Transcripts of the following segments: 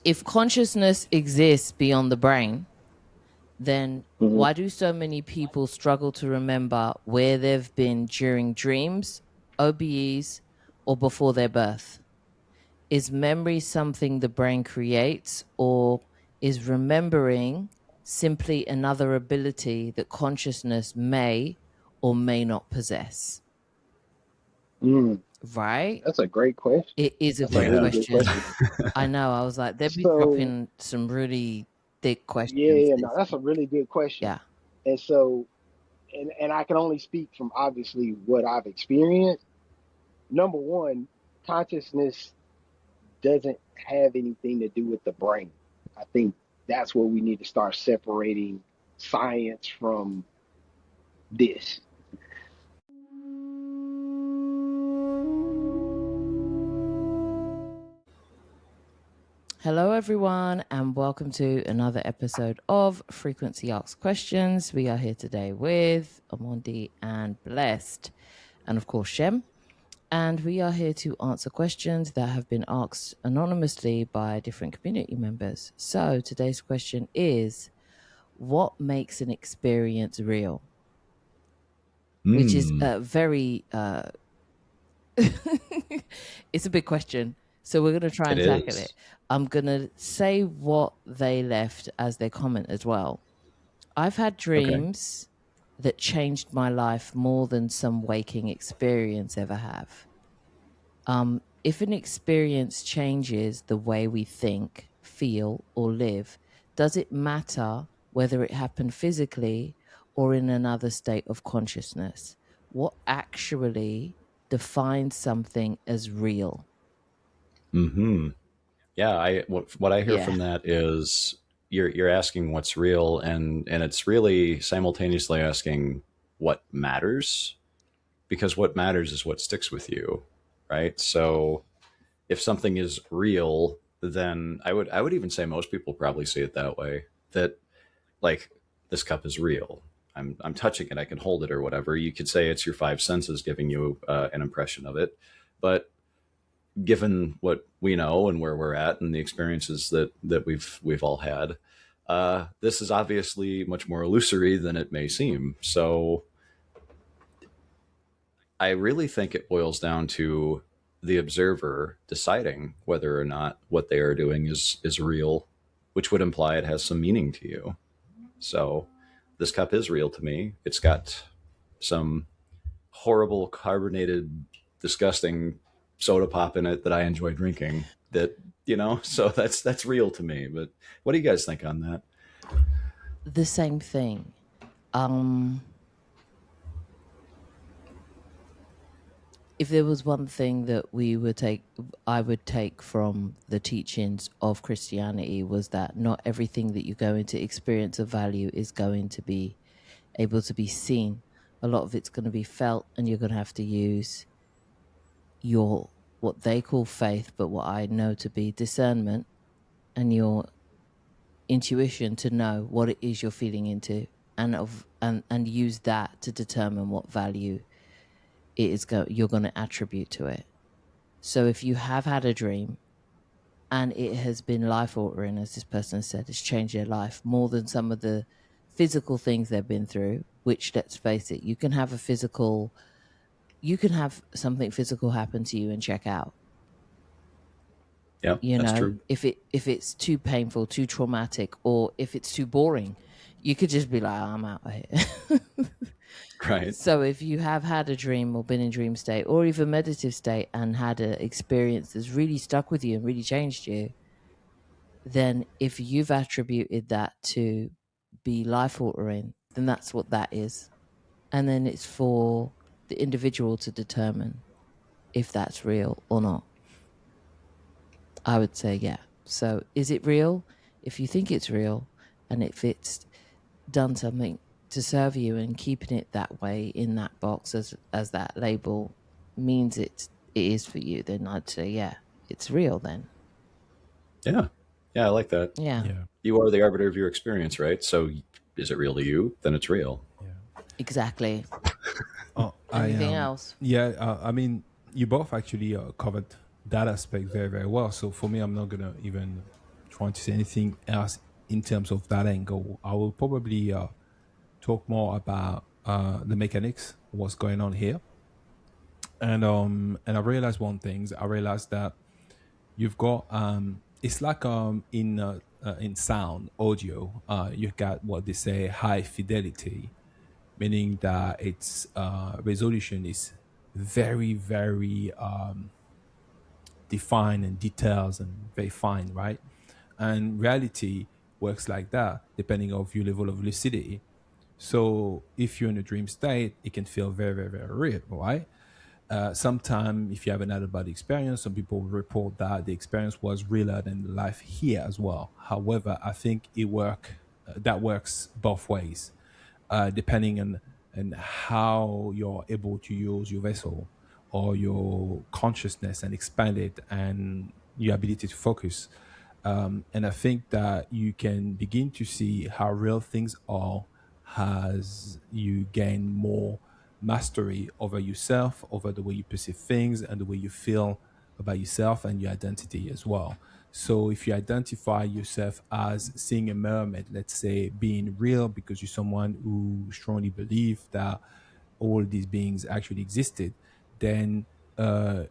if consciousness exists beyond the brain, then why do so many people struggle to remember where they've been during dreams, OBEs, or before their birth? Is memory something the brain creates, or is remembering simply another ability that consciousness may or may not possess? Right? That's a great question. It is a That's a great really good question. question. I know. I was like, they'd be So dropping some really thick questions. yeah, no, that's a really good question. Yeah. And so, and I can only speak from obviously what I've experienced. Number one, consciousness doesn't have anything to do with the brain. I think that's where we need to start separating science from this. Hello, everyone, and welcome to another episode of Frequency Asks Questions. We are here today with Omondi and Blessed, and of course, Shem. And we are here to answer questions that have been asked anonymously by different community members. So today's question is, what makes an experience real? Which is a very, it's a big question. So we're going to try and tackle it. I'm going to say what they left as their comment as well. I've had dreams that changed my life more than some waking experience ever have. If an experience changes the way we think, feel, or live, does it matter whether it happened physically or in another state of consciousness? What actually defines something as real? Yeah, what I hear from that is you're asking what's real, and it's really simultaneously asking what matters, because what matters is what sticks with you, right? So if something is real, then I would even say most people probably see it that way, that like this cup is real. I'm touching it, I can hold it or whatever. You could say it's your five senses giving you an impression of it, but given what we know and where we're at and the experiences that we've all had, this is obviously much more illusory than it may seem. So I really think it boils down to the observer deciding whether or not what they are doing is real, which would imply it has some meaning to you. So this cup is real to me. It's got some horrible carbonated, disgusting soda pop in it that I enjoy drinking. That, so that's real to me. But what do you guys think on that? The same thing. If there was one thing that I would take from the teachings of Christianity, was that not everything that you go into experience of value is going to be able to be seen. A lot of it's going to be felt, and you're going to have to use your, what they call faith, but what I know to be discernment, and your intuition to know what it is you're feeling into, and use that to determine what value you're going to attribute to it. So if you have had a dream and it has been life altering, as this person said, it's changed their life more than some of the physical things they've been through, which, let's face it, you can have something physical happen to you and check out. Yeah, that's true. If it's too painful, too traumatic, or if it's too boring, you could just be like, I'm out of here. Right. So if you have had a dream or been in dream state or even meditative state and had an experience that's really stuck with you and really changed you, then if you've attributed that to be life altering, then that's what that is. And then it's for the individual to determine if that's real or not. I would say, yeah. So is it real? If you think it's real, and if it's done something to serve you, and keeping it that way in that box as that label means it is for you, then I'd say, yeah, it's real then. Yeah, I like that. Yeah. You are the arbiter of your experience, right? So is it real to you? Then it's real. Yeah, exactly. Anything else? Yeah, I mean, you both actually covered that aspect very, very well. So for me, I'm not gonna even trying to say anything else in terms of that angle. I will probably talk more about the mechanics, what's going on here. And I realized one thing. I realized that you've got it's like in sound audio, you've got what they say high fidelity, meaning that its resolution is very, very defined and details and very fine, right? And reality works like that, depending of your level of lucidity. So if you're in a dream state, it can feel very, very, very real, right? Sometimes, if you have an out of body experience, some people report that the experience was realer than life here as well. However, I think that works both ways, depending on how you're able to use your vessel or your consciousness and expand it and your ability to focus. And I think that you can begin to see how real things are as you gain more mastery over yourself, over the way you perceive things and the way you feel about yourself and your identity as well. So if you identify yourself as seeing a mermaid, let's say, being real because you're someone who strongly believes that all these beings actually existed, then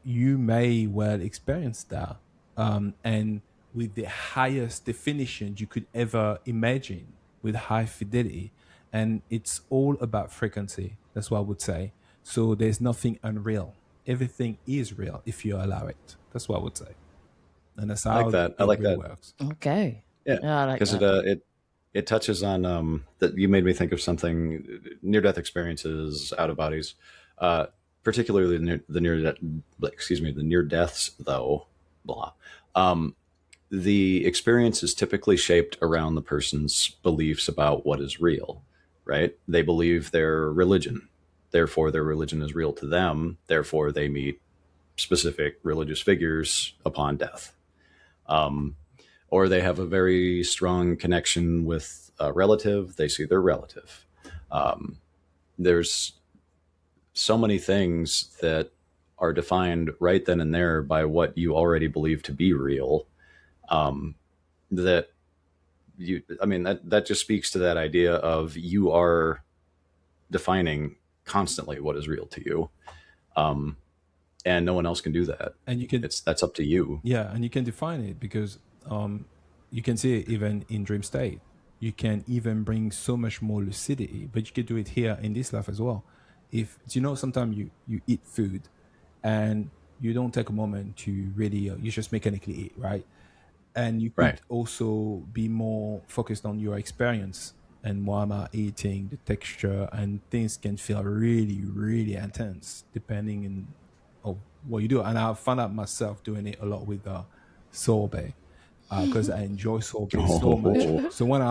you may well experience that. And with the highest definition you could ever imagine, with high fidelity. And it's all about frequency. That's what I would say. So there's nothing unreal. Everything is real if you allow it. That's what I would say. And that's I like how that. I it like really that. works. Okay. Yeah, I like because that. it touches on that. You made me think of something: near death experiences, out of bodies, particularly the near the near deaths. Though, blah, the experience is typically shaped around the person's beliefs about what is real. Right? They believe their religion, therefore their religion is real to them. Therefore, they meet specific religious figures upon death. Or they have a very strong connection with a relative, they see their relative. There's so many things that are defined right then and there by what you already believe to be real, that that just speaks to that idea of you are defining constantly what is real to you. And no one else can do that. And you can, that's up to you. yeah, and you can define it because you can see it even in dream state. You can even bring so much more lucidity, but you can do it here in this life as well. If sometimes you eat food and you don't take a moment to really, you just mechanically eat, right? And you Right. could also be more focused on your experience and why am I eating, the texture, and things can feel really, really intense depending on what you do. And I found out myself doing it a lot with sorbet because I enjoy sorbet so much. Oh. So when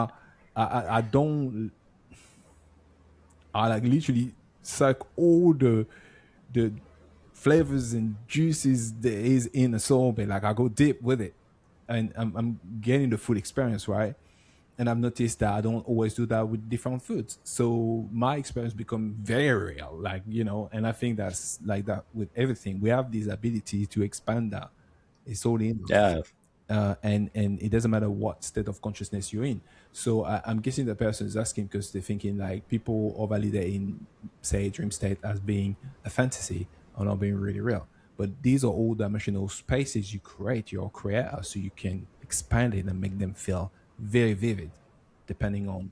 I don't, I like literally suck all the flavors and juices there is in a sorbet. Like I go deep with it, and I'm getting the food experience, right? And I've noticed that I don't always do that with different foods. So my experience become very real, and I think that's like that with everything. We have this ability to expand that. It's all in us. Yeah. And it doesn't matter what state of consciousness you're in. So I'm guessing the person is asking because they're thinking like people are validating, say, dream state as being a fantasy or not being really real. But these are all dimensional spaces you create, your creator, so you can expand it and make them feel very vivid, depending on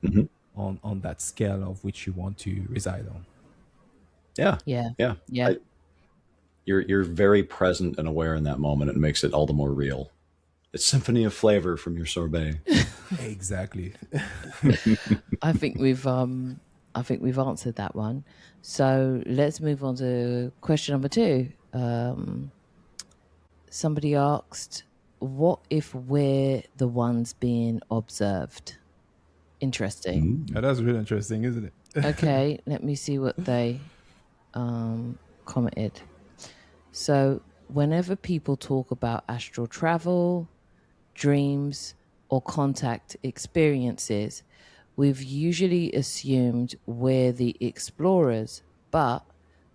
on that scale of which you want to reside on. Yeah. Yeah. Yeah. Yeah. You're very present and aware in that moment. It makes it all the more real. It's symphony of flavor from your sorbet. Exactly. I think we've answered that one. So let's move on to question number 2. Somebody asked, what if we're the ones being observed? Interesting. That's really interesting, isn't it? Okay, let me see what they commented. So whenever people talk about astral travel, dreams, or contact experiences, we've usually assumed we're the explorers. But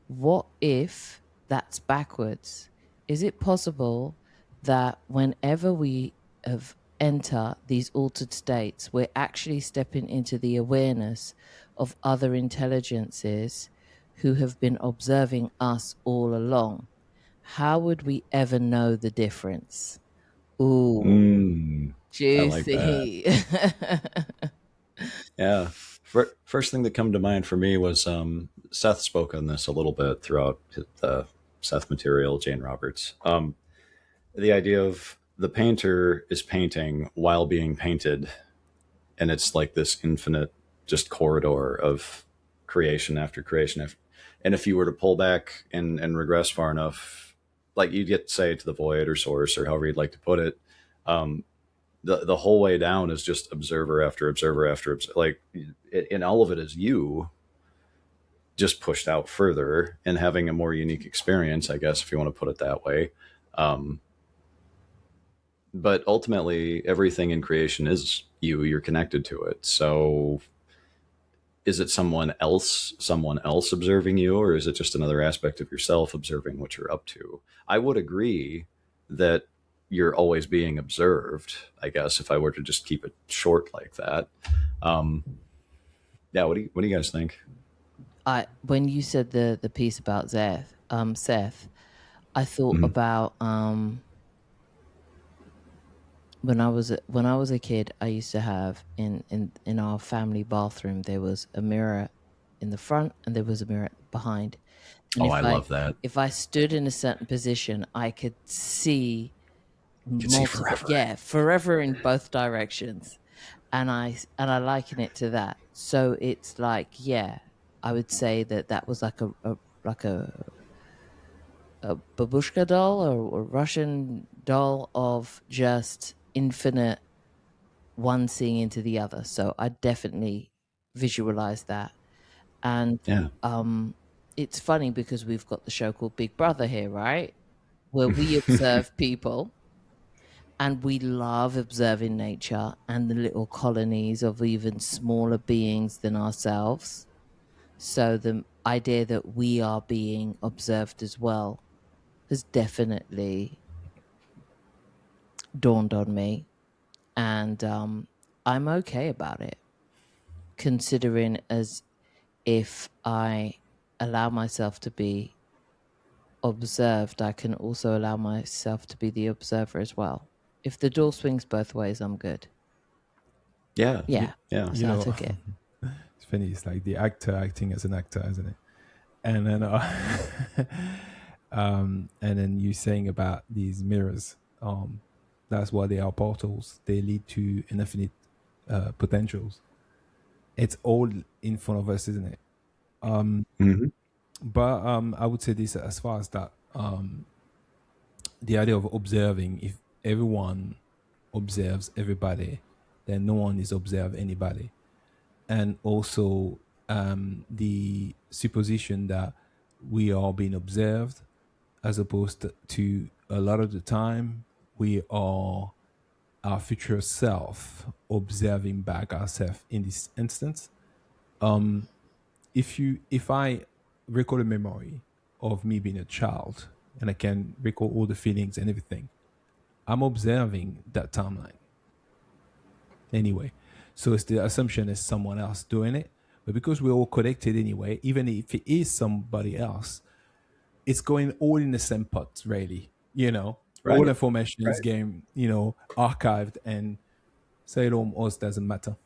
what if that's backwards? Is it possible that whenever we have enter these altered states, we're actually stepping into the awareness of other intelligences who have been observing us all along. How would we ever know the difference? Ooh, I like that. juicy. Yeah. First thing that come to mind for me was Seth spoke on this a little bit throughout the Seth material, Jane Roberts. The idea of the painter is painting while being painted, and it's like this infinite just corridor of creation after creation after, and if you were to pull back and regress far enough, like you'd get, say, to the void or source or however you'd like to put it, the whole way down is just observer after observer after like and all of it is you just pushed out further and having a more unique experience, I guess, if you want to put it that way. But ultimately everything in creation is you, you're connected to it. So is it someone else observing you, or is it just another aspect of yourself observing what you're up to? I would agree that you're always being observed, I guess, if I were to just keep it short like that. Yeah, what do you guys think? When you said the piece about Seth, I thought about when I was a kid, I used to have in our family bathroom, there was a mirror in the front and there was a mirror behind. And I love that. If I stood in a certain position, I could see forever. forever in both directions. And I liken it to that. So it's like, yeah, I would say that was like a babushka doll or a Russian doll of just infinite one seeing into the other. So I definitely visualize that. And Yeah. it's funny because we've got the show called Big Brother here, right? Where we observe people, and we love observing nature and the little colonies of even smaller beings than ourselves. So the idea that we are being observed as well has definitely dawned on me. And I'm okay about it, considering as if I allow myself to be observed, I can also allow myself to be the observer as well. If the door swings both ways, I'm good. Yeah. Yeah, Yeah. that's You how I know, took it. it's funny. It's like the actor acting as an actor, isn't it? And then, and then you saying about these mirrors. That's why they are portals. They lead to infinite potentials. It's all in front of us, isn't it? But I would say this as far as that. The idea of observing, if everyone observes everybody, then no one is observe anybody. And also the supposition that we are being observed, as opposed to a lot of the time we are our future self observing back ourselves in this instance. If I recall a memory of me being a child and I can recall all the feelings and everything, I'm observing that timeline anyway. So it's the assumption is someone else doing it. But because we're all connected anyway, even if it is somebody else, it's going all in the same pot, really. All Right. information is getting, archived, and say it almost doesn't matter.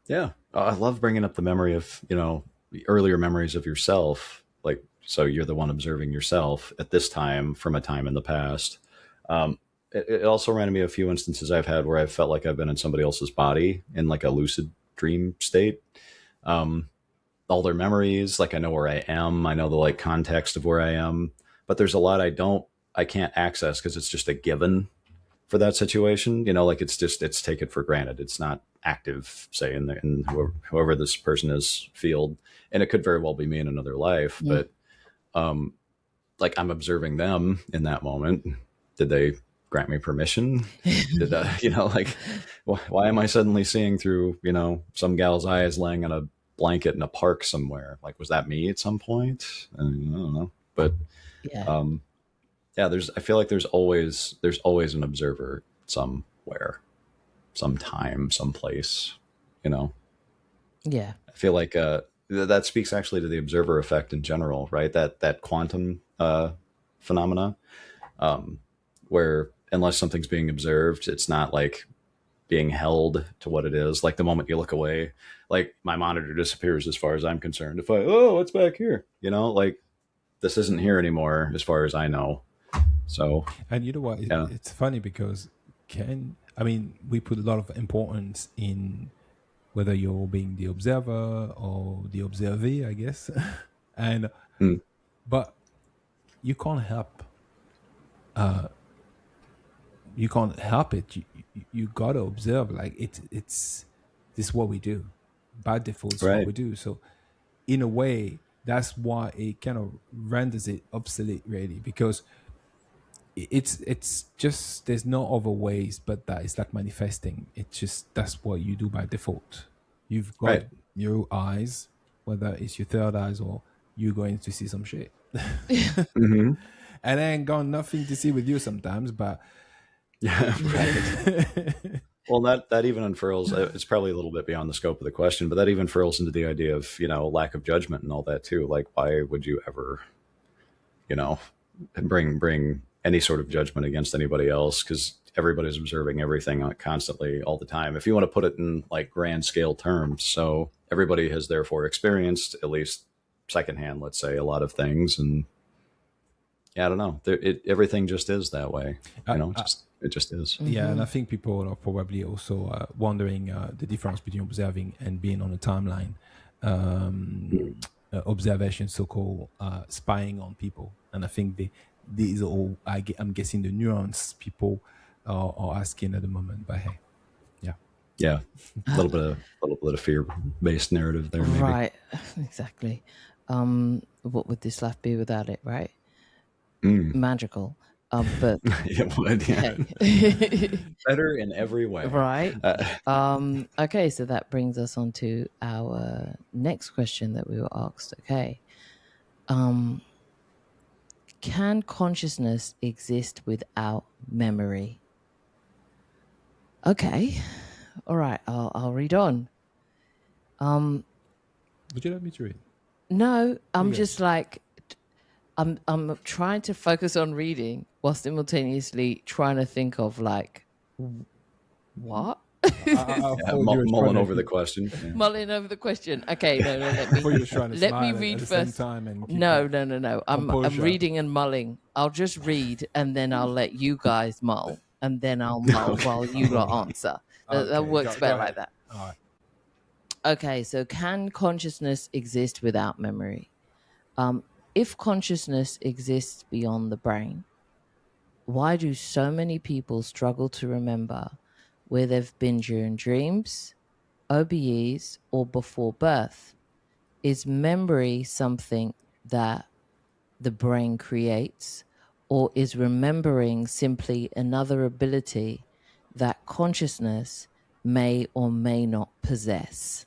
Yeah. I love bringing up the memory of, the earlier memories of yourself. Like, so you're the one observing yourself at this time from a time in the past. It also reminded me of a few instances I've had where I felt like I've been in somebody else's body in like a lucid dream state. All their memories, like I know where I am. I know the like context of where I am, but there's a lot I can't access because it's just a given for that situation. Like it's taken for granted. It's not active, say in whoever this person is field, and it could very well be me in another life. But like I'm observing them in that moment. Did they grant me permission? Did like why am I suddenly seeing through some gal's eyes laying on a blanket in a park somewhere? Like, was that me at some point? I don't know, but Yeah. yeah, I feel like there's always an observer somewhere. some time, some place, Yeah. I feel like that speaks actually to the observer effect in general, right? That quantum phenomena, where unless something's being observed, it's not like being held to what it is. Like the moment you look away, like my monitor disappears as far as I'm concerned. If what's back here? Like this isn't here anymore as far as I know. So, And you know what? yeah. It's funny because we put a lot of importance in whether you're being the observer or the observee, I guess. and But you can't help. You can't help it. You gotta observe. Like this is what we do. By default, it's what Right. we do. So, in a way, that's why it kind of renders it obsolete, really, because it's just there's no other ways but that. It's like manifesting. It's just that's what you do by default. You've got Right. your eyes, whether it's your third eyes or you're going to see some shit. Mm-hmm. And I ain't got nothing to see with you sometimes, but Yeah. Right. Well, that even unfurls. It's probably a little bit beyond the scope of the question, but that even furls into the idea of lack of judgment and all that too. Like, why would you ever, bring any sort of judgment against anybody else? Because everybody's observing everything constantly, all the time. If you want to put it in like grand scale terms, so everybody has therefore experienced at least secondhand, let's say, a lot of things, and yeah, I don't know. Everything just is that way. It just is. Yeah, and I think people are probably also wondering the difference between observing and being on a timeline. Observation, so-called spying on people, and I think these are all. I'm guessing the nuance people are asking at the moment. But hey, yeah, a little bit of fear-based narrative there, maybe. Right, exactly. What would this life be without it? Right, magical. But It would, yeah. Better in every way. Right. Okay, so that brings us on to our next question that we were asked. Okay. Can consciousness exist without memory? Okay. All right, I'll read on. Would you like me to read? No, I'm just like I'm trying to focus on reading while simultaneously trying to think of like what? Mulling over the question. Yeah. Mulling over the question. Okay, no, let me read first. No. I'm reading and mulling. I'll just read and then I'll let you guys mull and then I'll mull while you lot answer. That works better like that. All right. Okay, so can consciousness exist without memory? If consciousness exists beyond the brain, why do so many people struggle to remember where they've been during dreams, OBEs, or before birth? Is memory something that the brain creates, or is remembering simply another ability that consciousness may or may not possess?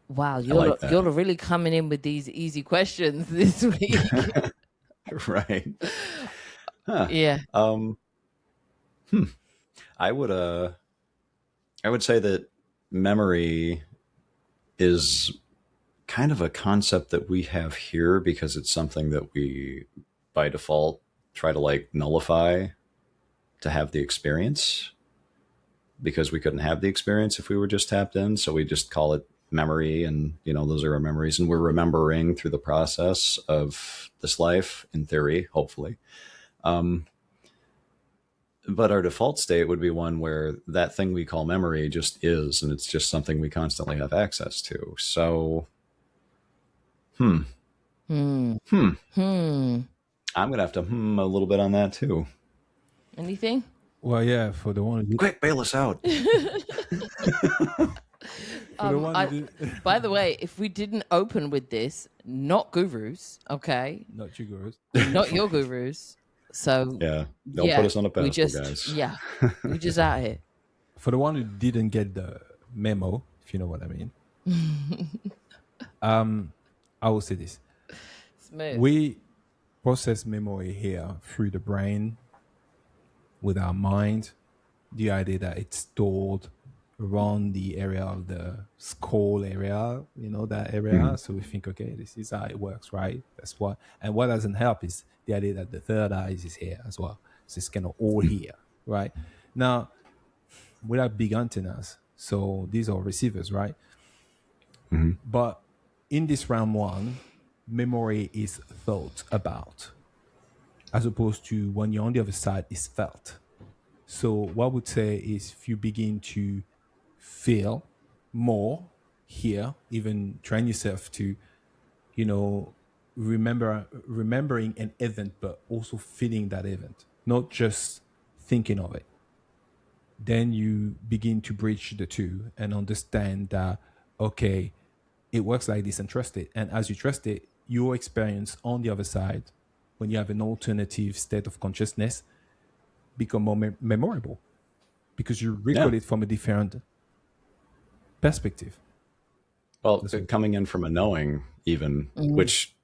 Wow, you're really coming in with these easy questions this week. Right. Huh. Yeah. I would say that memory is kind of a concept that we have here because it's something that we by default try to like nullify to have the experience, because we couldn't have the experience if we were just tapped in. So we just call it memory, and those are our memories, and we're remembering through the process of this life, in theory, hopefully. But our default state would be one where that thing we call memory just is, and it's just something we constantly have access to. So, I'm gonna have to a little bit on that too. Anything? Well, yeah, for the one. Quick, bail us out. By the way, if we didn't open with this, not gurus, okay? Not you gurus. Not your gurus. So yeah, don't put us on a pedestal, guys. Yeah, we just out here. For the one who didn't get the memo, if you know what I mean, I will say this: Smooth. we process memory here through the brain, with our mind. The idea that it's stored around the area of the skull area, that area. So we think, okay, this is how it works, right? That's what. And what doesn't help is the idea that the third eye is here as well. So it's kind of all here, right? Now, we have big antennas, so these are receivers, right? But in this round one, memory is thought about, as opposed to when you're on the other side, is felt. So what I would say is if you begin to feel more here, even train yourself to, remembering an event, but also feeling that event, not just thinking of it. Then you begin to bridge the two and understand that, okay, it works like this, and trust it. And as you trust it, your experience on the other side, when you have an alternative state of consciousness, become more memorable because you recall it from a different perspective. Well, coming in from a knowing, even, which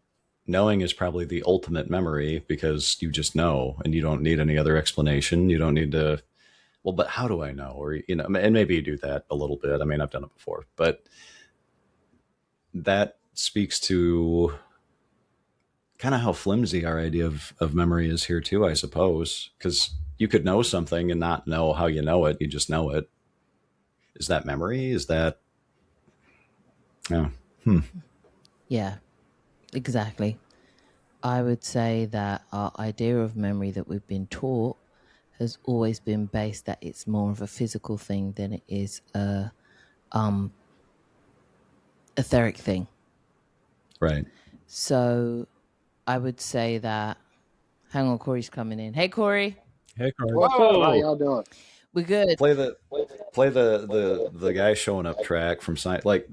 knowing is probably the ultimate memory because you just know and you don't need any other explanation. You don't need to, well, but how do I know? Or, and maybe you do that a little bit. I mean, I've done it before, but that speaks to kind of how flimsy our idea of memory is here too, I suppose, because you could know something and not know how you know it. You just know it. Is that memory? Is that, Yeah, exactly. I would say that our idea of memory that we've been taught has always been based that it's more of a physical thing than it is a etheric thing. Right. So I would say that, hang on, Corey's coming in. Hey, Corey. Hey, Corey. What's up? How y'all doing? We're good. Play the guy showing up track from like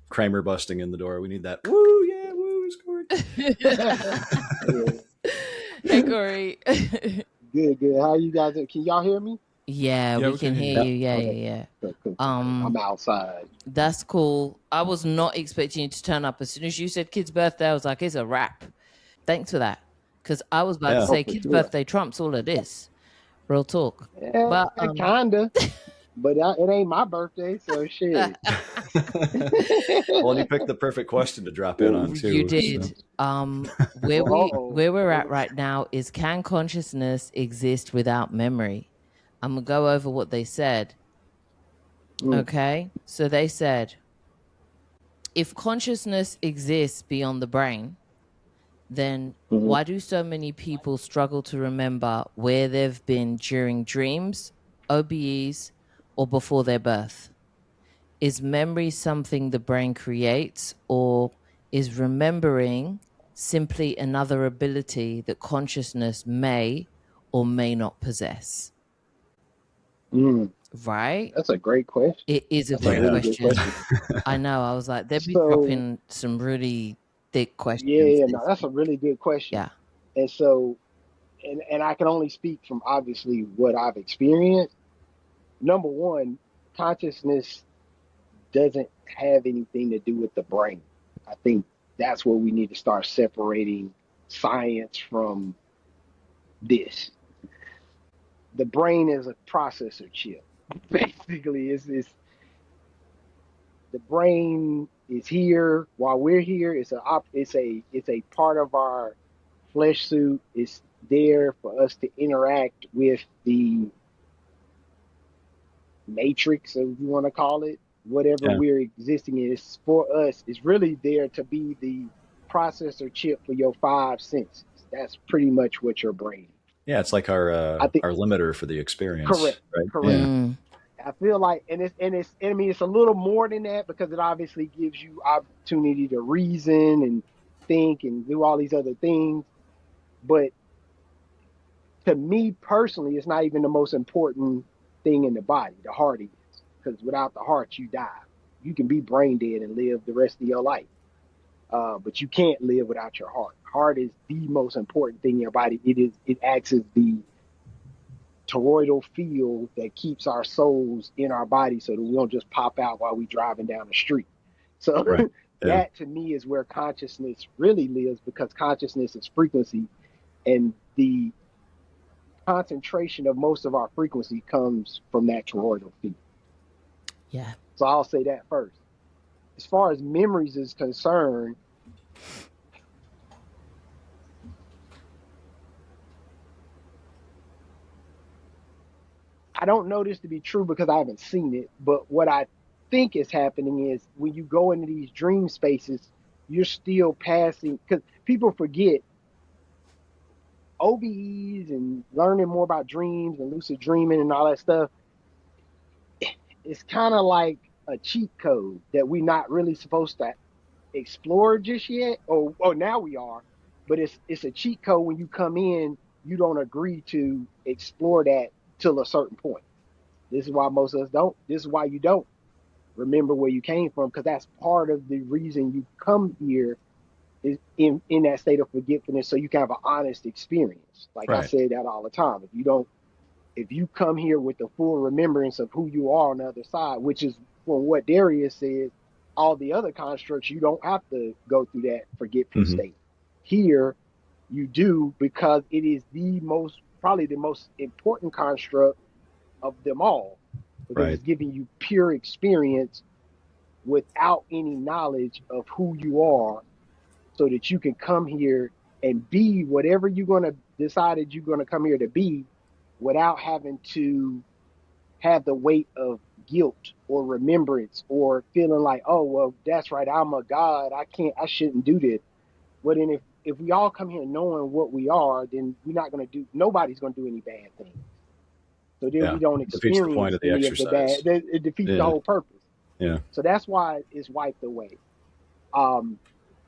Kramer busting in the door. We need that. Woo, yeah, woo, scored. Hey, Corey. Good. How you guys doing? Can y'all hear me? Yeah, we can hear you. Yeah. Cool. I'm outside. That's cool. I was not expecting you to turn up. As soon as you said kid's birthday, I was like, it's a wrap. Thanks for that. Because I was about to say kid's birthday trumps all of this. Real talk. Yeah, but kinda. But it ain't my birthday, so shit. Well, you picked the perfect question to drop in on too. You did. Where we're at right now is, can consciousness exist without memory? I'm gonna go over what they said. Okay, so they said, if consciousness exists beyond the brain, then why do so many people struggle to remember where they've been during dreams, OBEs, or before their birth? Is memory something the brain creates, or is remembering simply another ability that consciousness may or may not possess? Right? That's a great question. It is a great question. I know. I was like, they'd be dropping some really thick questions. Yeah, no, that's a really good question. Yeah. And so, and I can only speak from obviously what I've experienced. Number one, consciousness doesn't have anything to do with the brain. I think that's where we need to start separating science from this. The brain is a processor chip. Basically, it's the brain is here while we're here. It's a part of our flesh suit. It's there for us to interact with the matrix, if you want to call it, whatever we're existing in. It's for us. It's really there to be the processor chip for your five senses. That's pretty much what your brain is. Yeah, it's like our limiter for the experience. Correct. Right? Correct. Yeah. I feel like, and it's a little more than that, because it obviously gives you opportunity to reason and think and do all these other things. But to me personally, it's not even the most important thing in the body. The heart is, because without the heart, you die. You can be brain dead and live the rest of your life, but you can't live without your heart. Heart is the most important thing in your body. It acts as the toroidal field that keeps our souls in our body, so that we don't just pop out while we driving down the street. So that to me is where consciousness really lives, because consciousness is frequency, and the concentration of most of our frequency comes from that toroidal field. Yeah. So I'll say that first. As far as memories is concerned, I don't know this to be true because I haven't seen it, but what I think is happening is when you go into these dream spaces, you're still passing, because people forget OBEs and learning more about dreams and lucid dreaming and all that stuff. It's kind of like a cheat code that we're not really supposed to explore just yet. Or now we are, but it's a cheat code. When you come in, you don't agree to explore that till a certain point. This is why most of us don't. This is why you don't remember where you came from, because that's part of the reason you come here, is in that state of forgetfulness, so you can have an honest experience. Like I say that all the time. If you come here with the full remembrance of who you are on the other side, which is from what Darius said, all the other constructs, you don't have to go through that forgetful state. Here, you do, because it is probably the most important construct of them all, because it's giving you pure experience without any knowledge of who you are, so that you can come here and be whatever you're going to decide that you're going to come here to be, without having to have the weight of guilt or remembrance or feeling like, oh, well, that's right, I'm a god, I shouldn't do this. But then if we all come here knowing what we are, then nobody's going to do any bad things. So then we don't experience the point of any of the bad. It defeats the whole purpose. Yeah. So that's why it's wiped away.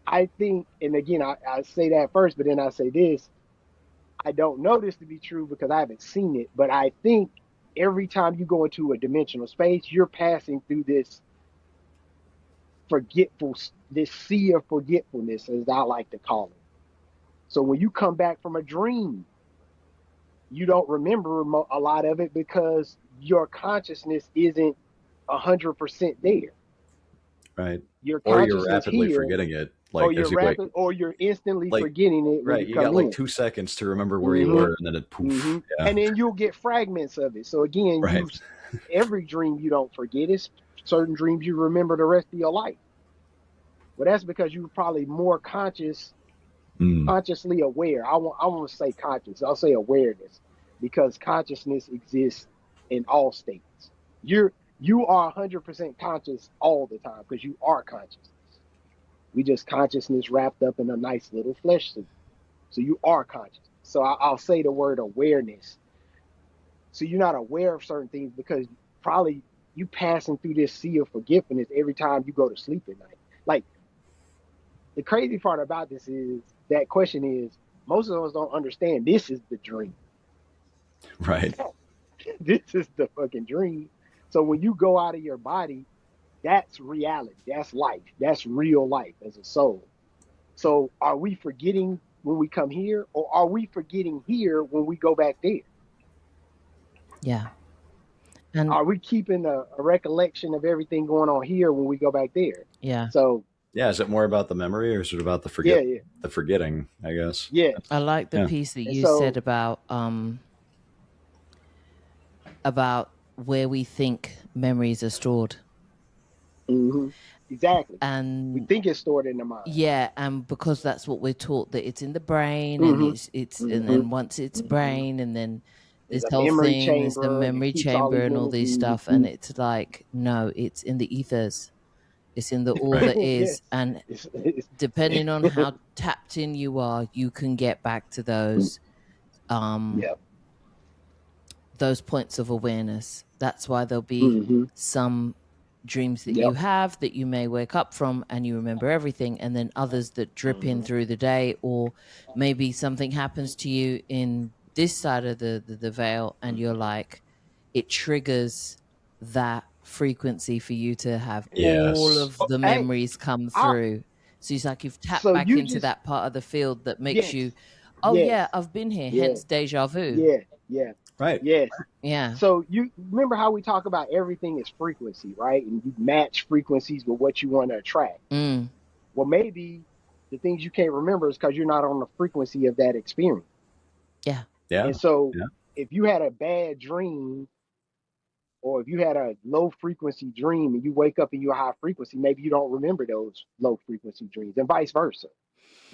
I think, and again, I say that first, but then I say this, I don't know this to be true because I haven't seen it, but I think every time you go into a dimensional space, you're passing through this sea of forgetfulness, as I like to call it. So when you come back from a dream, you don't remember a lot of it because your consciousness isn't 100% there. Right. Your or consciousness you're rapidly here, forgetting it. Like, or you're instantly forgetting it when you come got like in. 2 seconds to remember where you were, and then it poof. Yeah. And then you'll get fragments of it. So again, every dream you don't forget. It's certain dreams you remember the rest of your life. Well, that's because you're probably more consciously aware. I want to say conscious. I'll say awareness, because consciousness exists in all states. You are 100% conscious all the time because you are consciousness. We just consciousness wrapped up in a nice little flesh suit. So you are conscious. So I'll say the word awareness. So you're not aware of certain things because probably you passing through this sea of forgetfulness every time you go to sleep at night. Like, the crazy part about this is that question is, most of us don't understand this is the dream. Right. This is the fucking dream. So when you go out of your body, that's reality. That's life. That's real life as a soul. So are we forgetting when we come here, or are we forgetting here when we go back there? Yeah. And are we keeping a recollection of everything going on here when we go back there? Yeah. So yeah, is it more about the memory, or is it about the the forgetting, I guess? Yeah. I like the piece that you said about where we think memories are stored. Exactly. And we think it's stored in the mind. Yeah, and because that's what we're taught, that it's in the brain, and it's and then once it's brain, and then this whole thing is the memory chamber and all these stuff, and it's like, no, it's in the ethers. It's in the all that is. And depending on how tapped in you are, you can get back to those those points of awareness. That's why there'll be some dreams that you have that you may wake up from and you remember everything, and then others that drip in through the day, or maybe something happens to you in this side of the veil, and you're like, it triggers that frequency for you to have all of the memories come through. So it's like you've tapped back into that part of the field that makes you, yeah, I've been here, hence deja vu. Right. Yes. Yeah. So you remember how we talk about everything is frequency, right? And you match frequencies with what you want to attract. Well, maybe the things you can't remember is because you're not on the frequency of that experience. Yeah. Yeah. And so if you had a bad dream, or if you had a low frequency dream and you wake up and you're high frequency, maybe you don't remember those low frequency dreams, and vice versa.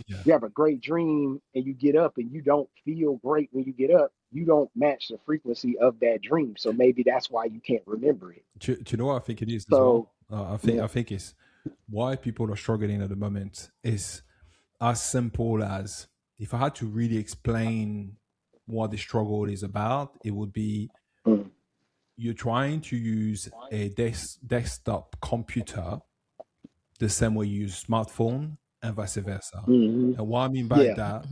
Yeah. You have a great dream and you get up and you don't feel great when you get up, you don't match the frequency of that dream. So maybe that's why you can't remember it. Do you know what I think it is as So well? yeah. I think it's why people are struggling at the moment is as simple as, if I had to really explain what the struggle is about, it would be Mm. you're trying to use a desktop computer the same way you use smartphone and vice versa. Mhm. And what I mean by Yeah. that,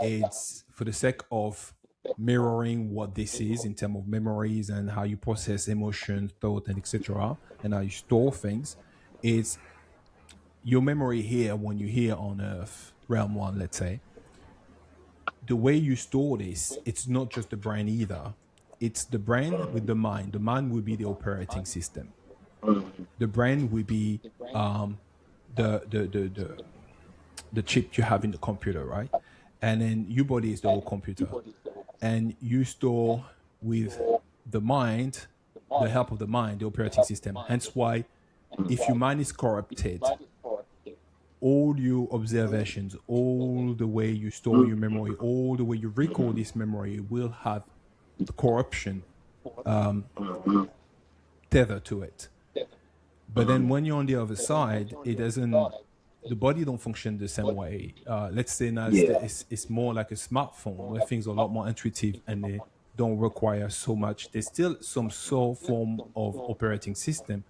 it's for the sake of mirroring what this is in terms of memories and how you process emotions, thought, and etc., and how you store things. It's your memory here when you're here on Earth, realm one, let's say. The way you store this, it's not just the brain either. It's the brain with the mind. The mind will be the operating system. Mhm. The brain will be um, the chip you have in the computer, right? And then your body is the whole computer, and you store with the mind, the help of the mind, the operating system. Hence why, if your mind is corrupted, all your observations, all the way you store your memory, all the way you recall this memory will have the corruption tether to it. But then when you're on the other side, it doesn't. The body don't function the same way. Let's say now Yeah. it's more like a smartphone where things are a lot more intuitive and they don't require so much. There's still some sort form of operating system,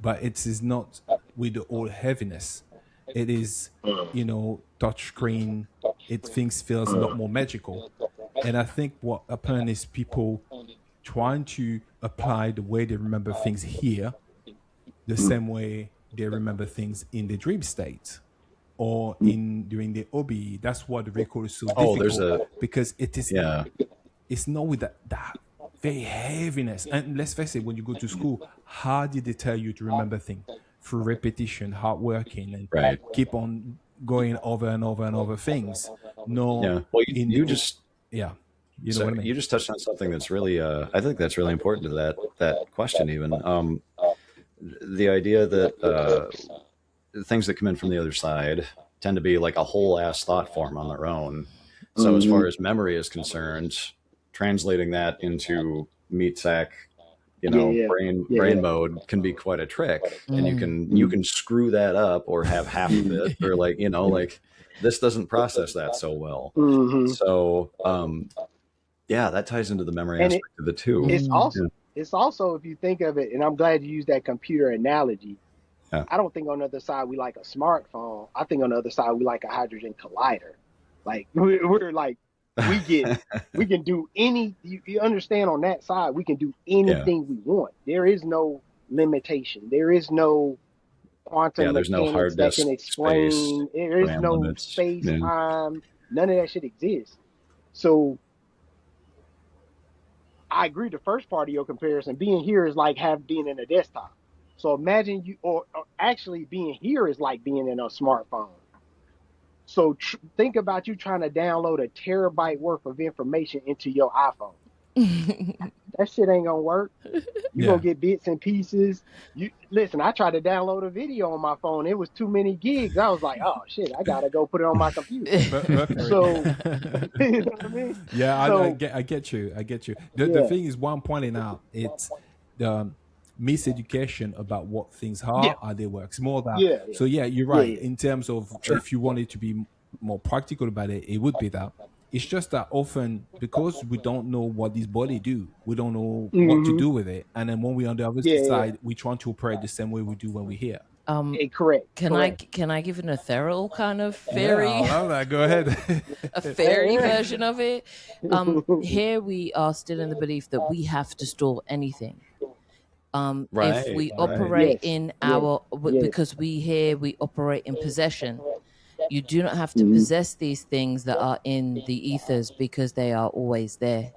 but it is not with the old heaviness. It is, touch screen. It things feels a lot more magical. And I think what happened is people trying to apply the way they remember things here the same way they remember things in the dream state or in during the OBE. That's why the recall is so Oh, there's difficult, because yeah. it's not with that very heaviness. And let's face it, when you go to school, how did they tell you to remember things? Through repetition, hard working, and Right. keep on going over and over and over things. No, Yeah. Well, in you just yeah, you know so what I mean. you just touched on something that's really I think that's really important to that question even. The idea that things that come in from the other side tend to be like a whole ass thought form on their own. So as far as memory is concerned, translating that into meat sack, Yeah. brain mode can be quite a trick. And you can screw that up or have half of it, or like this doesn't process that so well. Mm-hmm. So yeah, that ties into the memory And aspect of it too. it's also, if you think of it, and I'm glad you used that computer analogy. Yeah. I don't think on the other side we like a smartphone. I think on the other side we like a hydrogen collider. Like we're like we can do you understand, on that side we can do anything we want. There is no limitation. There is no quantum There's no mechanics hard that disk can space, explain. There is RAM no limits. space Yeah. time. None of that shit exists. So I agree. The first part of your comparison, being here is like being in a desktop. So imagine or actually being here is like being in a smartphone. So think about you trying to download a terabyte worth of information into your iPhone. That shit ain't gonna work. You're gonna get bits and pieces. You listen, I tried to download a video on my phone. It was too many gigs. I was like, oh shit, I gotta go put it on my computer. So you know what I mean? Yeah, So I get you. The thing is, what I'm pointing out, it's the miseducation about what things are, how they work. It's more that. So yeah, you're right. Yeah. In terms of if you wanted to be more practical about it, it would be that. It's just that often, because we don't know what this body do, we don't know what to do with it, and then when we're on the other side, we try to operate the same way we do when we're here. Correct. Can I give an ethereal kind of fairy? Yeah, I love that. Go ahead. A fairy version of it. Here we are still in the belief that we have to store anything. If we operate in because we operate in possession. You do not have to possess these things that are in the ethers because they are always there.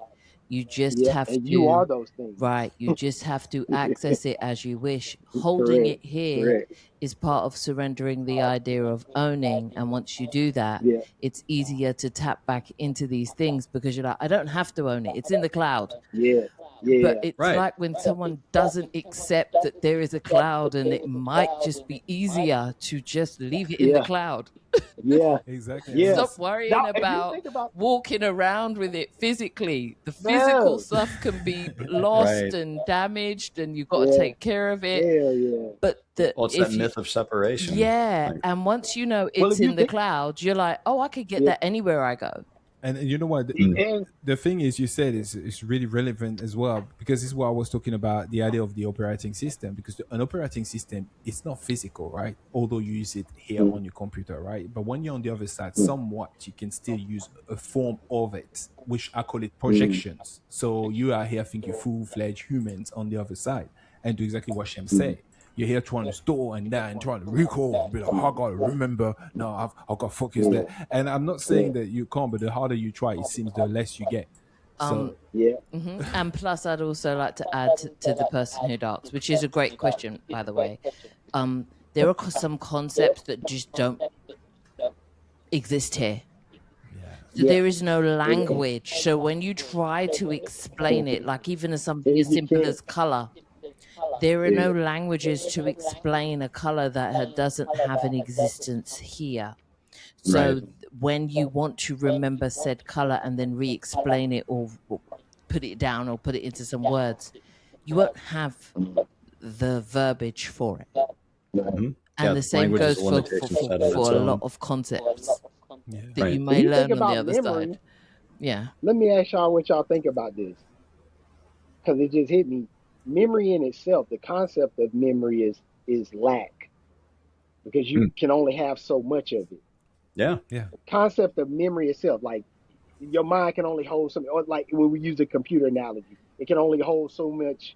You just Yeah, have and you to, are those things. right, you just have to access it as you wish. Holding Correct. it here Correct. is part of surrendering the idea of owning. And once you do that, Yeah. it's easier to tap back into these things because you're like, I don't have to own it. It's in the cloud. Yeah. But Yeah. it's Right. like when someone doesn't accept that there is a cloud, and it might just be easier to just leave it in the Yeah. cloud. Yeah. Exactly. And Yeah. Stop it's worrying Now, if you about think about walking around with it physically. The physical no, stuff can be lost Right. and damaged, and you've got to yeah, take care of it. hell yeah. But Well, it's that if you, myth of separation. yeah, Like, and once you know Well, it's if you in the think, cloud, you're like, oh, I could get yeah, that anywhere I go. and you know what? mm, and The thing is, you said is really relevant as well, because this is what I was talking about, the idea of the operating system. Because an operating system, it's not physical, right? Although you use it here mm, on your computer, right? But when you're on the other side, mm, somewhat you can still use a form of it, which I call it mm, projections. So you are here thinking full-fledged humans on the other side, and do exactly what Shem mm, said. You're here trying to store and that and trying to recall and be like, I gotta remember. No, I've got to focus yeah, there. And I'm not yeah, saying that you can't, but the harder you try, it seems the less you get. Um, So yeah, And plus, I'd also like to add to the person who asks, which is a great question, by the way. There are some concepts that just don't exist here. yeah, So yeah. there is no language. So when you try to explain it, like even as something as You simple can't. as color, there are Yeah. no languages to explain a color that doesn't have an existence here. right. So when you want to remember said color and then re-explain it, or put it down or put it into some words, you won't have the verbiage for it. Hmm. And Yeah, the same language is goes a for limitation set on its a lot own. of concepts yeah. that Right. you When may you think learn on the about other memory, side. Yeah. let me ask y'all what y'all think about this, because it just hit me. Memory in itself, the concept of memory is lack, because you Mm, can only have so much of it. yeah. Yeah. Concept of memory itself, like your mind can only hold something, or like when we use a computer analogy, it can only hold so much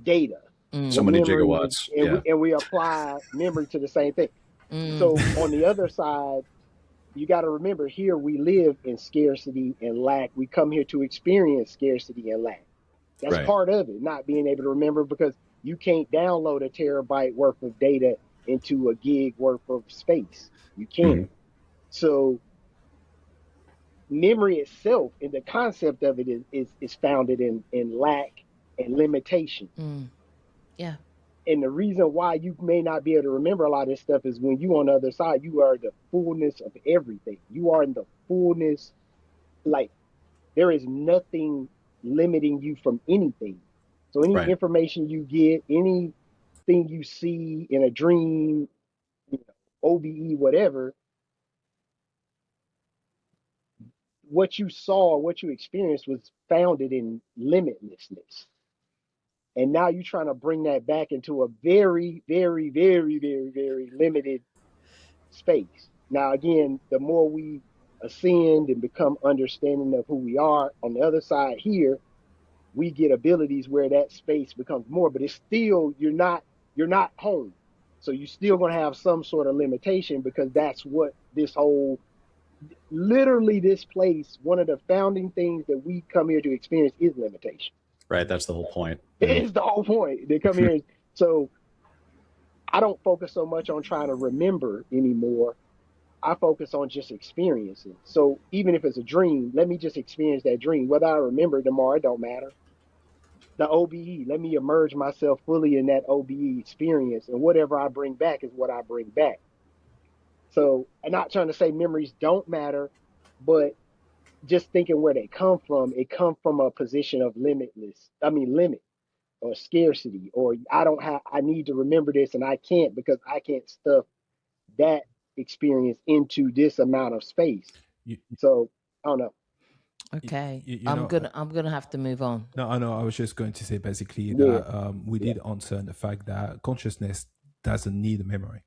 data. So The Mm, many memory is, gigawatts. Yeah. and we apply memory to the same thing. mm, So on the other side, you got to remember, here we live in scarcity and lack. We come here to experience scarcity and lack. That's Right. part of it, not being able to remember, because you can't download a terabyte worth of data into a gig worth of space. You can't. Hmm. So memory itself and the concept of it is founded in lack and limitation. mm. Yeah. And the reason why you may not be able to remember a lot of this stuff is when you on the other side, you are the fullness of everything. You are in the fullness, like there is nothing limiting you from anything. So any Right. information you get, anything you see in a dream, OBE, whatever, what you saw, what you experienced was founded in limitlessness. And now you're trying to bring that back into a very, very, very, very, very limited space. Now, again, the more we ascend and become understanding of who we are on the other side here, we get abilities where that space becomes more, but it's still, you're not home. So you're still going to have some sort of limitation, because that's what this whole, literally this place, one of the founding things that we come here to experience is limitation. Right. That's the whole point. Yeah. It's the whole point. They come here. So I don't focus so much on trying to remember anymore. I focus on just experiencing. So even if it's a dream, let me just experience that dream. Whether I remember it tomorrow, it don't matter. The OBE, let me immerse myself fully in that OBE experience, and whatever I bring back is what I bring back. So I'm not trying to say memories don't matter, but just thinking where they come from, it come from a position of limitless. I mean, limit or scarcity, or I don't have, I need to remember this and I can't, because I can't stuff that experience into this amount of space. You, So I don't know. Okay. you know, I'm gonna have to move on. no, I know. I was just going to say basically Yeah, that we yeah. did answer the fact that consciousness doesn't need a memory.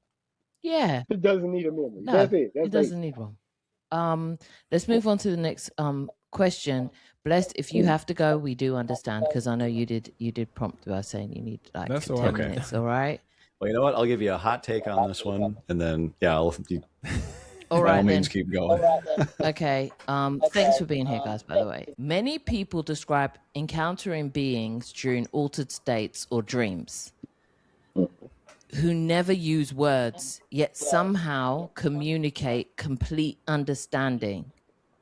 Yeah. It doesn't need a memory. No, That's it. That's it doesn't basic. need one. Let's move on to the next question. Blessed, if you have to go, we do understand, because I know you did prompt by saying you need like That's all 10 right. minutes, all right? Well, you know what? I'll give you a hot take on this one, and then yeah, All By all right means, then. keep going. Okay. Thanks for being here, guys, by the way. Many people describe encountering beings during altered states or dreams who never use words, yet somehow communicate complete understanding.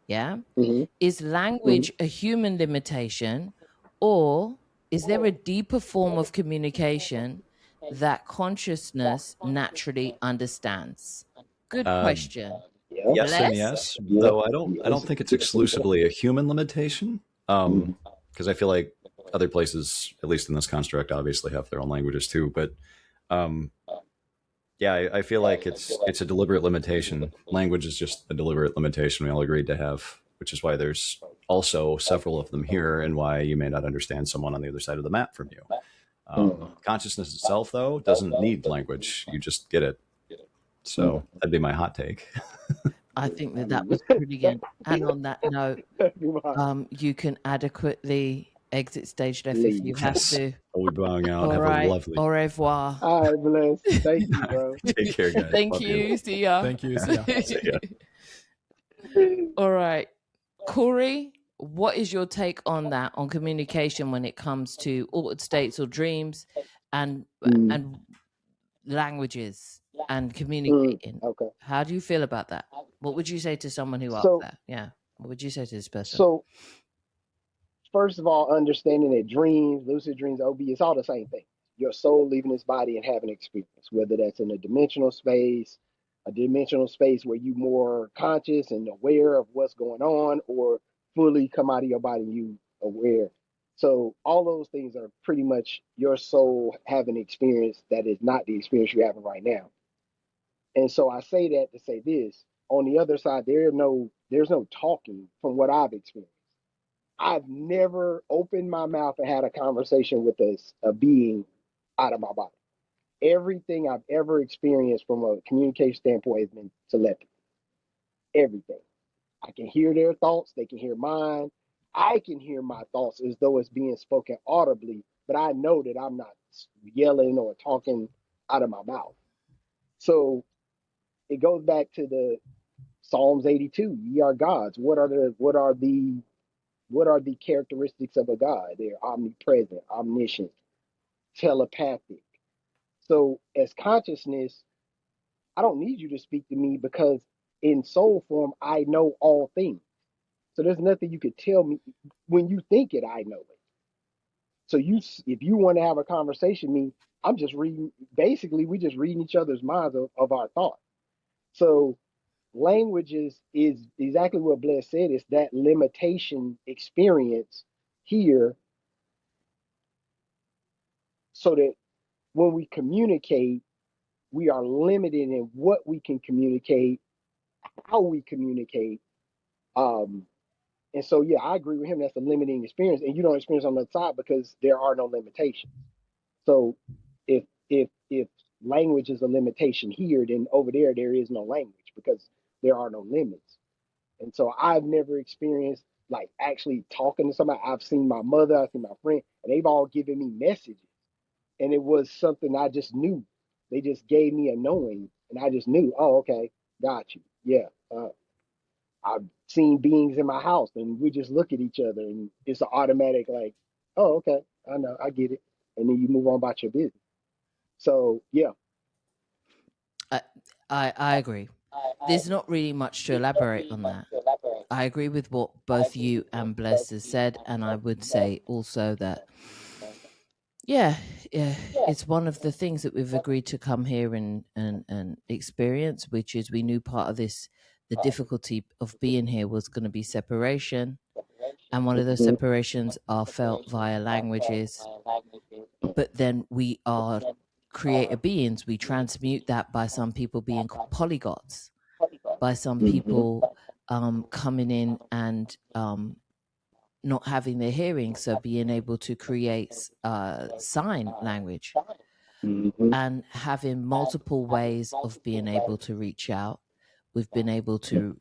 Yeah. Mm-hmm. Is language a human limitation, or is there a deeper form of communication that consciousness naturally understands? Good Uh, question. Yeah. yes and Bless? yes, Yeah. though I don't think it's exclusively a human limitation. Because I feel like other places, at least in this construct, obviously have their own languages too. But um, yeah, I feel like it's a deliberate limitation. Language is just a deliberate limitation we all agreed to have, which is why there's also several of them here, and why you may not understand someone on the other side of the map from you. Consciousness itself, though, doesn't need language. You just get it. So that'd be my hot take. I think that was pretty good. And on that note, you can adequately exit stage left if you have Yes. to. We'll be bowing out. All Have right. a lovely. Au revoir. All right, Bless. Thank you, bro. Take care, guys. Thank Love you. See ya. Thank you. See ya. See ya. All right. Corey, what is your take on that, on communication when it comes to altered states or dreams and languages and communicating? Okay. How do you feel about that? What would you say to someone who asked that? Yeah. What would you say to this person? So, first of all, understanding that dreams, lucid dreams, OB, it's all the same thing. Your soul leaving its body and having experience, whether that's in a dimensional space where you're more conscious and aware of what's going on, or fully come out of your body and you aware. So all those things are pretty much your soul having experience that is not the experience you're having right now. And so I say that to say this. On the other side, there's no talking from what I've experienced. I've never opened my mouth and had a conversation with a being out of my body. Everything I've ever experienced from a communication standpoint has been telepathy. Everything. I can hear their thoughts, they can hear mine. I can hear my thoughts as though it's being spoken audibly, but I know that I'm not yelling or talking out of my mouth. So it goes back to the Psalms 82. Ye are gods. What are the characteristics of a God? They're omnipresent, omniscient, telepathic. So as consciousness, I don't need you to speak to me because in soul form, I know all things. So there's nothing you could tell me. When you think it, I know it. So if you want to have a conversation with me, I'm just reading. Basically, we just reading each other's minds of our thoughts. So language is exactly what Bless said. It's that limitation experience here, so that when we communicate, we are limited in what we can communicate, how we communicate. And so, yeah, I agree with him. That's a limiting experience, and you don't experience on the side because there are no limitations. So, if language is a limitation here, then over there is no language because there are no limits. And so, I've never experienced like actually talking to somebody. I've seen my mother, I've seen my friend, and they've all given me messages, and it was something I just knew. They just gave me a knowing, and I just knew. Oh, okay, got you. Yeah. I've seen beings in my house, and we just look at each other, and it's an automatic like, oh, okay, I know, I get it, and then you move on about your business. So yeah, I agree. There's not really much to elaborate on that. I agree with what both you and Bless has said, and I would say also that, yeah, it's one of the things that we've agreed to come here and experience, which is we knew part of this, the difficulty of being here was going to be separation, and one of those separations are felt via languages. But then we are creator beings. We transmute that by some people being polyglots, by some people coming in and not having their hearing, so being able to create sign language and having multiple ways of being able to reach out. We've been able to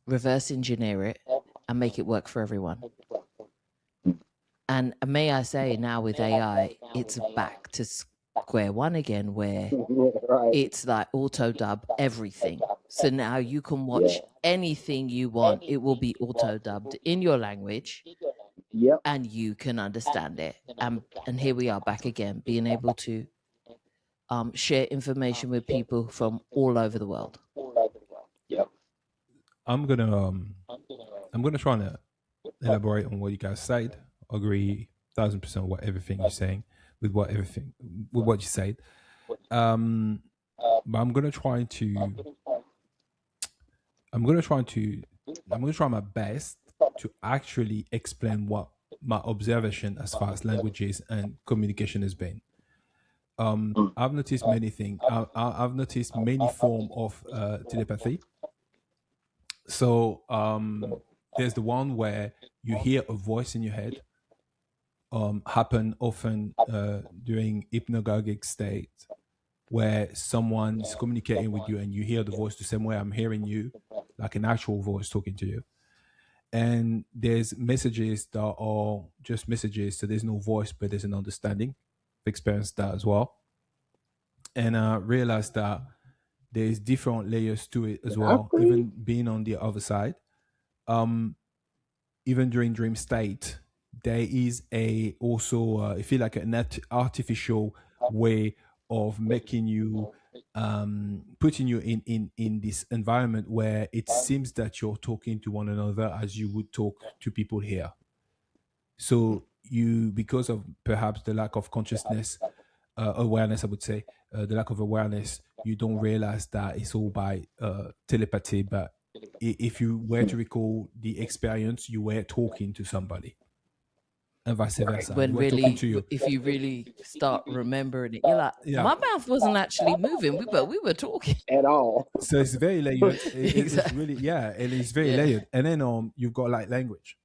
reverse engineer it and make it work for everyone. And may I say, now with AI, it's back to square one again, where right. it's like auto dub everything. So now you can watch anything you want. It will be auto dubbed in your language. Yep. And you can understand it. And here we are back again, being able to share information with people from all over the world. Yep. I'm gonna try and elaborate on what you guys said. Agree 1,000% with everything you're saying, with what you said. But I'm gonna try my best to actually explain what my observation as far as languages and communication has been. I've noticed many things. I've noticed many forms of telepathy. So there's the one where you hear a voice in your head. Happen often during hypnagogic state, where someone's communicating with you and you hear the voice the same way I'm hearing you, like an actual voice talking to you. And there's messages that are just messages, so there's no voice, but there's an understanding. I've experienced that as well. And I realized that there's different layers to it as well, even being on the other side. Even during dream state, there is also I feel like an artificial way of making you putting you in this environment where it seems that you're talking to one another as you would talk to people here. So you, because of perhaps the lack of consciousness, awareness, I would say, the lack of awareness, you don't realize that it's all by telepathy. But if you were to recall the experience, you were talking to somebody. And vice versa. When really, if you really start remembering it, you're like, my mouth wasn't actually moving, but we were talking at all. So it's very layered. It's really, and it's very layered. And then you've got like language.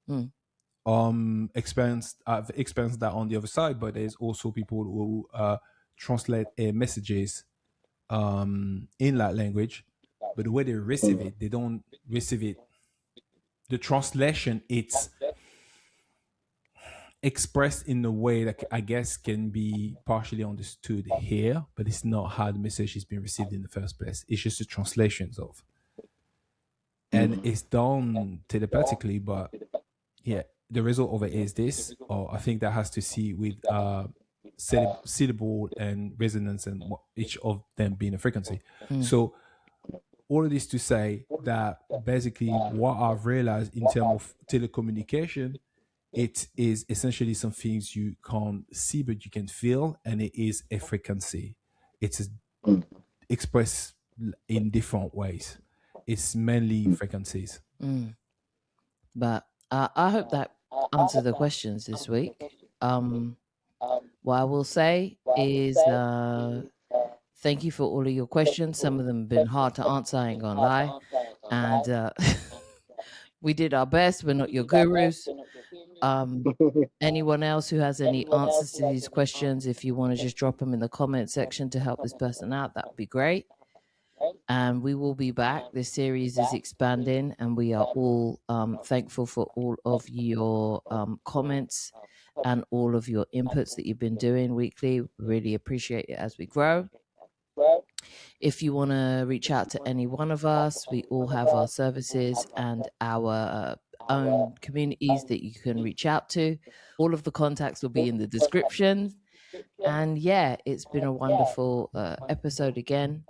I've experienced that on the other side, but there's also people who translate messages in that language, but the way they receive it, they don't receive it. The translation, it's expressed in a way that I guess can be partially understood here, but it's not how the message is being received in the first place. It's just the translations of, and it's done telepathically. But yeah, the result of it is this, or I think that has to see with syllable and resonance, and each of them being a frequency. So all of this to say that basically what I've realized in terms of telecommunication, it is essentially some things you can't see, but you can feel, and it is a frequency. It's expressed in different ways. It's mainly frequencies. But I hope that answers the questions this week. What I will say is thank you for all of your questions. Some of them have been hard to answer, I ain't gonna lie. And we did our best. We're not your gurus. Anyone else who has any answers to these questions, if you want to just drop them in the comment section to help this person out, that would be great. And we will be back. This series is expanding, and we are all thankful for all of your comments and all of your inputs that you've been doing weekly. Really appreciate it as we grow. If you want to reach out to any one of us, we all have our services and our own communities that you can reach out to. All of the contacts will be in the description. And yeah, it's been a wonderful episode again.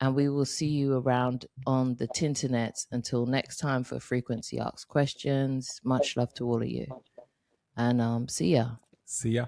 And we will see you around on the Tinternet. Until next time for Frequency Asks Questions. Much love to all of you. And see ya. See ya.